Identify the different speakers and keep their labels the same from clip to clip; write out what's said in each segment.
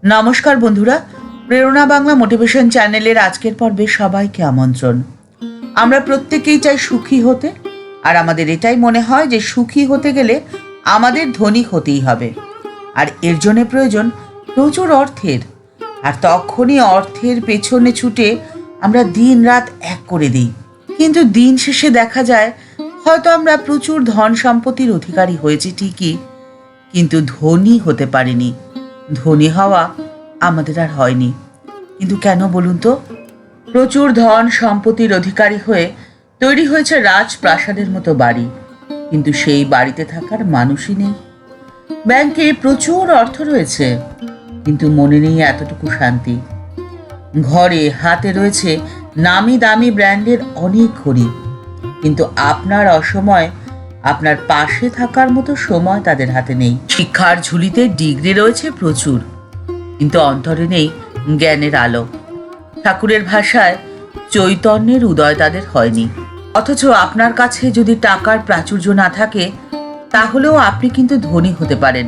Speaker 1: নমস্কার বন্ধুরা, প্রেরণা বাংলা মোটিভেশন চ্যানেলের আজকের পর্বে সবাইকে আমন্ত্রণ। আমরা প্রত্যেকেই চাই সুখী হতে, আর আমাদের এটাই মনে হয় যে সুখী হতে গেলে আমাদের ধনী হতেই হবে, আর এর জন্য প্রয়োজন প্রচুর অর্থের। আর তখনই অর্থের পেছনে ছুটে আমরা দিন রাত এক করে দিই, কিন্তু দিন শেষে দেখা যায় হয়তো আমরা প্রচুর ধন সম্পত্তির অধিকারী হয়েছি ঠিকই, কিন্তু ধনী হতে পারিনি। ধনী হওয়া আমাদের আর হয়নি। কিন্তু কেন বলুন তো? প্রচুর ধন সম্পত্তির অধিকারী হয়ে তৈরি হয়েছে রাজপ্রাসাদের মতো বাড়ি, কিন্তু সেই বাড়িতে থাকার মানুষই নেই। ব্যাংকে প্রচুর অর্থ রয়েছে, কিন্তু মনে নেই এতটুকু শান্তি। ঘরে হাতে রয়েছে নামি দামি ব্র্যান্ডের অনেক ঘড়ি, কিন্তু আপনার অসময় আপনার পাশে থাকার মতো সময় তাদের হাতে নেই। শিক্ষার ঝুলিতে ডিগ্রি রয়েছে প্রচুর, কিন্তু অন্তরে নেই জ্ঞানের আলো। ঠাকুরের ভাষায় চৈতন্যের উদয় তাদের হয়নি। অথচ আপনার কাছে যদি টাকার প্রাচুর্য না থাকে, তাহলেও আপনি কিন্তু ধনী হতে পারেন।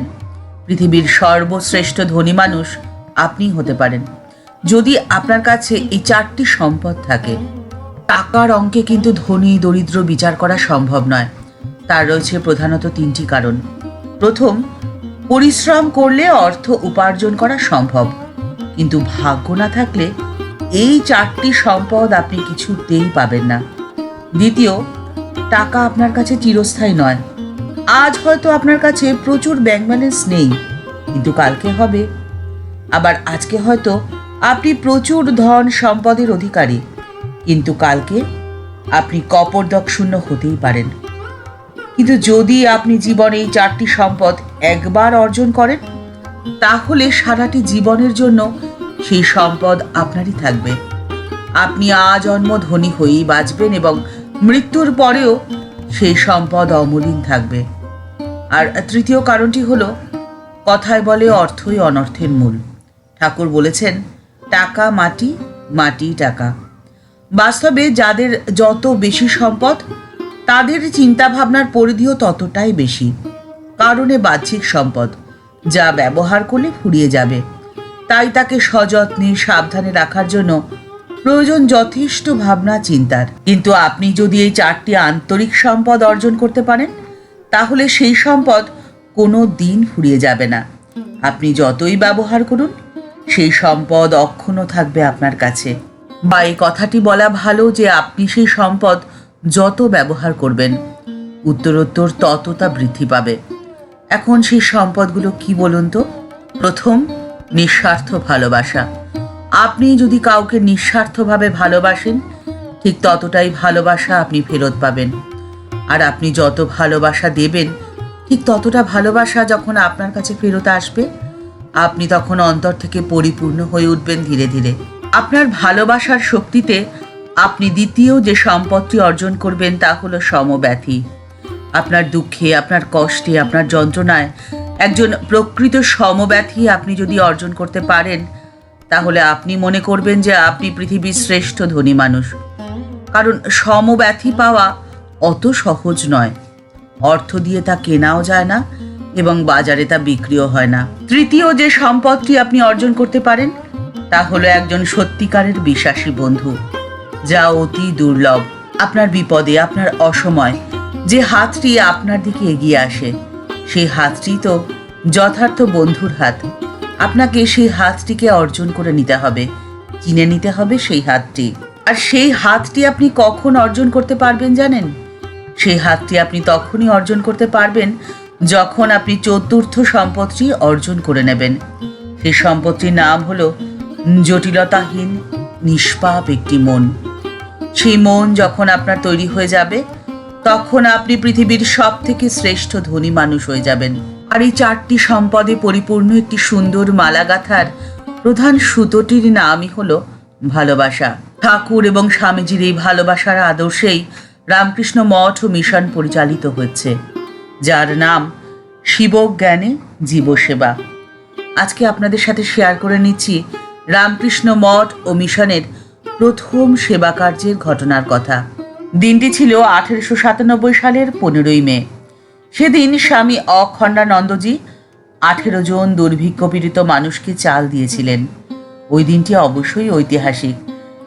Speaker 1: পৃথিবীর সর্বশ্রেষ্ঠ ধনী মানুষ আপনি হতে পারেন, যদি আপনার কাছে এই চারটি সম্পদ থাকে। টাকার অঙ্কে কিন্তু ধনী দরিদ্র বিচার করা সম্ভব নয়। তার রয়েছে প্রধানত তিনটি কারণ। প্রথম, পরিশ্রম করলে অর্থ উপার্জন করা সম্ভব, কিন্তু ভাগ্য না থাকলে এই চারটি সম্পদ আপনি কিছুতেই পাবেন না। দ্বিতীয়, টাকা আপনার কাছে চিরস্থায়ী নয়। আজ হয়তো আপনার কাছে প্রচুর ব্যাংক ব্যালেন্স নেই, কিন্তু কালকে হবে। আবার আজকে হয়তো আপনি প্রচুর ধন সম্পদের অধিকারী, কিন্তু কালকে আপনি কপর্দক শূন্য হতেই পারেন। কিন্তু যদি আপনি জীবনে এই চারটি সম্পদ একবার অর্জন করেন, তাহলে সারাটি জীবনের জন্য সেই সম্পদ আপনারই থাকবে। আপনি আজন্ম ধনী হয়েই বাঁচবেন এবং মৃত্যুর পরেও সেই সম্পদ অমলিন থাকবে। আর তৃতীয় কারণটি হলো, কথায় বলে অর্থই অনর্থের মূল। ঠাকুর বলেছেন, টাকা মাটি, মাটি টাকা। বাস্তবে যাদের যত বেশি সম্পদ, তাদের চিন্তাভাবনার পরিধিও ততটাই বেশি। কারণে বাহ্যিক সম্পদ, যা ব্যবহার করলে ফুরিয়ে যাবে। তাই তাকে সযত্নে সাবধানে রাখার জন্য প্রয়োজন যথেষ্ট ভাবনা চিন্তার। কিন্তু আপনি যদি এই চারটি আন্তরিক সম্পদ অর্জন করতে পারেন, তাহলে সেই সম্পদ কোনো দিন ফুরিয়ে যাবে না। আপনি যতই ব্যবহার করুন, সেই সম্পদ অক্ষুণ্ণ থাকবে আপনার কাছে। বা এই কথাটি বলা ভালো যে আপনি সেই সম্পদ যত ব্যবহার করবেন, উত্তরোত্তর তত তা বৃদ্ধি পাবে। এখন সেই সম্পদগুলো কি বলুন তো? প্রথম, নিঃস্বার্থ ভালোবাসা। আপনি যদি কাউকে নিঃস্বার্থভাবে ভালোবাসেন, ঠিক ততটাই ভালোবাসা আপনি ফেরত পাবেন। আর আপনি যত ভালোবাসা দেবেন, ঠিক ততটা ভালোবাসা যখন আপনার কাছে ফেরত আসবে, আপনি তখন অন্তর থেকে পরিপূর্ণ হয়ে উঠবেন ধীরে ধীরে। আপনার ভালোবাসার শক্তিতে আপনি দ্বিতীয় যে সম্পদটি অর্জন করবেন, তা হলো সমব্যথী। আপনার দুঃখে, আপনার কষ্টে, আপনার যন্ত্রণায় একজন প্রকৃত সমব্যথী আপনি যদি অর্জন করতে পারেন, তাহলে আপনি মনে করবেন যে আপনি পৃথিবীর শ্রেষ্ঠ ধনী মানুষ। কারণ সমব্যথী পাওয়া অত সহজ নয়। অর্থ দিয়ে তা কেনাও যায় না এবং বাজারে তা বিক্রিও হয় না। তৃতীয় যে সম্পদটি আপনি অর্জন করতে পারেন, তা হলো একজন সত্যিকারের বিশ্বাসী বন্ধু, যা অতি দুর্লভ। আপনার বিপদে, আপনার অসময় যে হাতটি আপনার দিকে এগিয়ে আসে, সেই হাতটি তো যথার্থ বন্ধুর হাত। আপনাকে সেই হাতটিকে অর্জন করে নিতে হবে, কিনে নিতে হবে সেই হাতটি। আর সেই হাতটি আপনি কখন অর্জন করতে পারবেন জানেন? সেই হাতটি আপনি তখনই অর্জন করতে পারবেন যখন আপনি চতুর্থ সম্পদটি অর্জন করে নেবেন। সেই সম্পদটির নাম হলো জটিলতাহীন নিষ্পাপ একটি মন। সেই মন যখন আপনার তৈরি হয়ে যাবে, তখন আপনি পৃথিবীর সব থেকে শ্রেষ্ঠ ধনী মানুষ হয়ে যাবেন। আর এই চারটি সম্পদে পরিপূর্ণ একটি সুন্দর মালা গাঁথার প্রধান সুতোটির নামই হলো ভালোবাসা। ঠাকুর এবং স্বামীজির এই ভালোবাসার আদর্শেই রামকৃষ্ণ মঠ ও মিশন পরিচালিত হচ্ছে, যার নাম শিবজ্ঞানে জীবসেবা। আজকে আপনাদের সাথে শেয়ার করে নিচ্ছি রামকৃষ্ণ মঠ ও মিশনের প্রথম সেবা কার্যের ঘটনার কথা। দিনটি ছিল 1897 সালের 15ই মে। সেদিন স্বামী অখণ্ডানন্দজি 18 জন দুর্ভিক্ষপীড়িত মানুষকে চাল দিয়েছিলেন। ওই দিনটি অবশ্যই ঐতিহাসিক,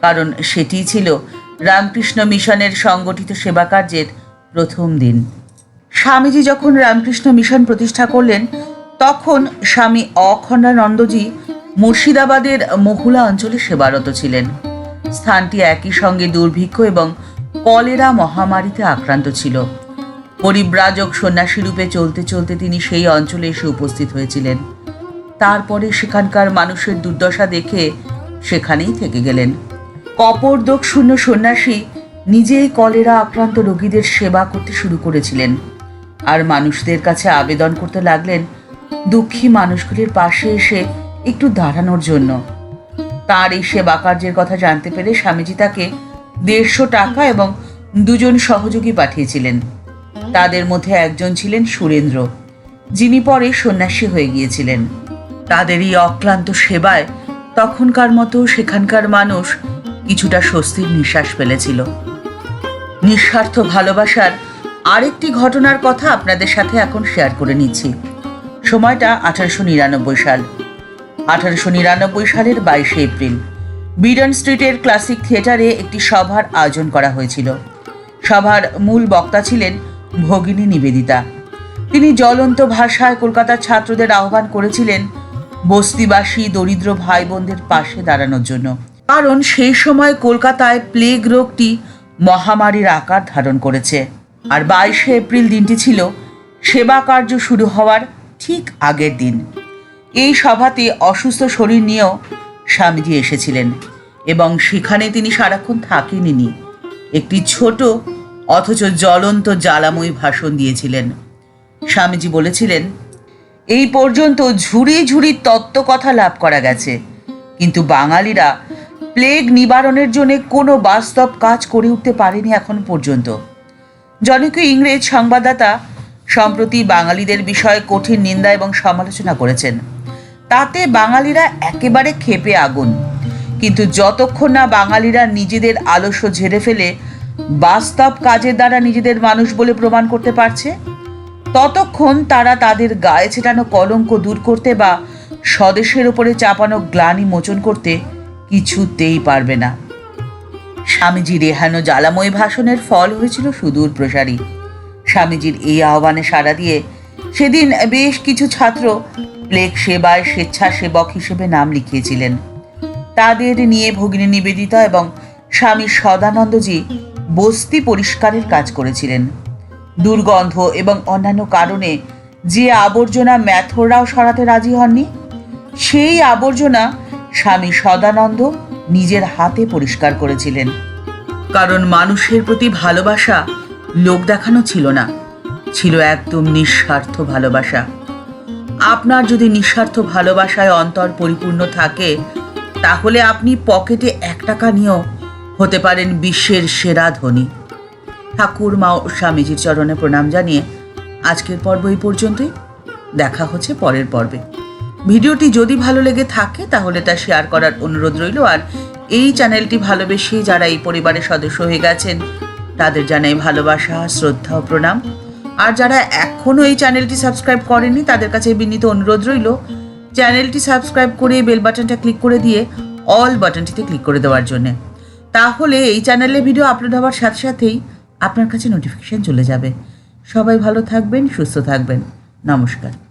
Speaker 1: কারণ সেটি ছিল রামকৃষ্ণ মিশনের সংগঠিত সেবা কার্যের প্রথম দিন। স্বামীজি যখন রামকৃষ্ণ মিশন প্রতিষ্ঠা করলেন, তখন স্বামী অখণ্ডানন্দজি মুর্শিদাবাদের মহুলা অঞ্চলে সেবারত ছিলেন। স্থানটি একই সঙ্গে দুর্ভিক্ষ এবং কলেরা মহামারীতে আক্রান্ত ছিল। পরিব্রাজক সন্ন্যাসী রূপে চলতে চলতে তিনি সেই অঞ্চলে এসে উপস্থিত হয়েছিলেন। তারপরে সেখানকার মানুষের দুর্দশা দেখে সেখানেই থেকে গেলেন। কপরদোক শূন্য সন্ন্যাসী নিজেই কলেরা আক্রান্ত রোগীদের সেবা করতে শুরু করেছিলেন, আর মানুষদের কাছে আবেদন করতে লাগলেন দুঃখী মানুষগুলির পাশে এসে একটু দাঁড়ানোর জন্য। তার এই সেবা কার্যের কথা জানতে পেরে স্বামীজি তাকে 150 টাকা এবং 2 জন সহযোগী পাঠিয়েছিলেন। তাদের মধ্যে একজন ছিলেন সুরেন্দ্র, যিনি পরে সন্ন্যাসী হয়ে গিয়েছিলেন। তাদের এই অক্লান্ত সেবায় তখনকার মতো সেখানকার মানুষ কিছুটা স্বস্তির নিঃশ্বাস ফেলেছিল। নিঃস্বার্থ ভালোবাসার আরেকটি ঘটনার কথা আপনাদের সাথে এখন শেয়ার করে নিচ্ছি। সময়টা 1899 সাল। 1899 সালের 22 এপ্রিল বিডন স্ট্রিটের ক্লাসিক থিয়েটারে একটি সভার আয়োজন করা হয়েছিল। সভার মূল বক্তা ছিলেন ভগিনী নিবেদিতা। তিনি জ্বলন্ত ভাষায় কলকাতার ছাত্রদের আহ্বান করেছিলেন বস্তিবাসী দরিদ্র ভাই বোনদের পাশে দাঁড়ানোর জন্য, কারণ সেই সময় কলকাতায় প্লেগ রোগটি মহামারীর আকার ধারণ করেছে। আর 22 এপ্রিল দিনটি ছিল সেবা কার্য শুরু হওয়ার ঠিক আগের দিন। এই সভাতে অসুস্থ শরীর নিয়েও স্বামীজি এসেছিলেন এবং সেখানে তিনি সারাক্ষণ থাকেননি। একটি ছোট অথচ জ্বলন্ত জ্বালাময়ী ভাষণ দিয়েছিলেন। স্বামীজি বলেছিলেন, এই পর্যন্ত ঝুড়ি ঝুড়ি তত্ত্বকথা লাভ করা গেছে, কিন্তু বাঙালিরা প্লেগ নিবারণের জন্য কোনো বাস্তব কাজ করে উঠতে পারেনি এখন পর্যন্ত। জনৈক ইংরেজ সংবাদদাতা সম্প্রতি বাঙালিদের বিষয়ে কঠিন নিন্দা এবং সমালোচনা করেছেন। তাতে বাঙালিরা একেবারে ক্ষেপে আগুন। কিন্তু যতক্ষণ না বাঙালিরা নিজেদের আলস্য ঝেড়ে ফেলে বাস্তব কাজের দ্বারা নিজেদের মানুষ বলে প্রমাণ করতে পারছে, ততক্ষণ তারা তাদের গায়ে ছেটানো কলঙ্ক দূর করতে বা স্বদেশের উপরে চাপানো গ্লানি মোচন করতে কিছুতেই পারবে না। স্বামীজির এহেন জ্বালাময়ী ভাষণের ফল হয়েছিল সুদূর প্রসারী। স্বামীজির এই আহ্বানে সাড়া দিয়ে সেদিন বেশ কিছু ছাত্র প্লেগ সেবায় স্বেচ্ছাসেবক হিসেবে নাম লিখিয়েছিলেন। তাদের নিয়ে ভগিনী নিবেদিতা এবং স্বামী সদানন্দজি বস্তি পরিষ্কারের কাজ করেছিলেন। দুর্গন্ধ এবং অন্যান্য কারণে যে আবর্জনা ম্যাথররাও সরাতে রাজি হননি, সেই আবর্জনা স্বামী সদানন্দ নিজের হাতে পরিষ্কার করেছিলেন। কারণ মানুষের প্রতি ভালোবাসা লোক দেখানো ছিল না, ছিল একদম নিঃস্বার্থ ভালোবাসা। আপনার যদি নিঃস্বার্থ ভালোবাসায় অন্তর পরিপূর্ণ থাকে, তাহলে আপনি পকেটে 1 টাকা নিয়েও হতে পারেন বিশ্বের সেরা ধনী। ঠাকুরমা ও স্বামীজির চরণে প্রণাম জানিয়ে আজকের পর্ব এই পর্যন্তই। দেখা হচ্ছে পরের পর্বে। ভিডিওটি যদি ভালো লেগে থাকে তাহলে তা শেয়ার করার অনুরোধ রইল। আর এই চ্যানেলটি ভালোবেসে যারা এই পরিবারের সদস্য হয়ে গেছেন তাদের জানাই ভালোবাসা, শ্রদ্ধা ও প্রণাম। আর যারা এখনও এই চ্যানেলটি সাবস্ক্রাইব করেননি তাদের কাছে বিনীত অনুরোধ রইল চ্যানেলটি সাবস্ক্রাইব করে বেল বাটনটা ক্লিক করে দিয়ে অল বাটনটিতে ক্লিক করে দেওয়ার জন্যে। তাহলে এই চ্যানেলে ভিডিও আপলোড হওয়ার সাথে সাথেই আপনার কাছে নোটিফিকেশন চলে যাবে। সবাই ভালো থাকবেন, সুস্থ থাকবেন। নমস্কার।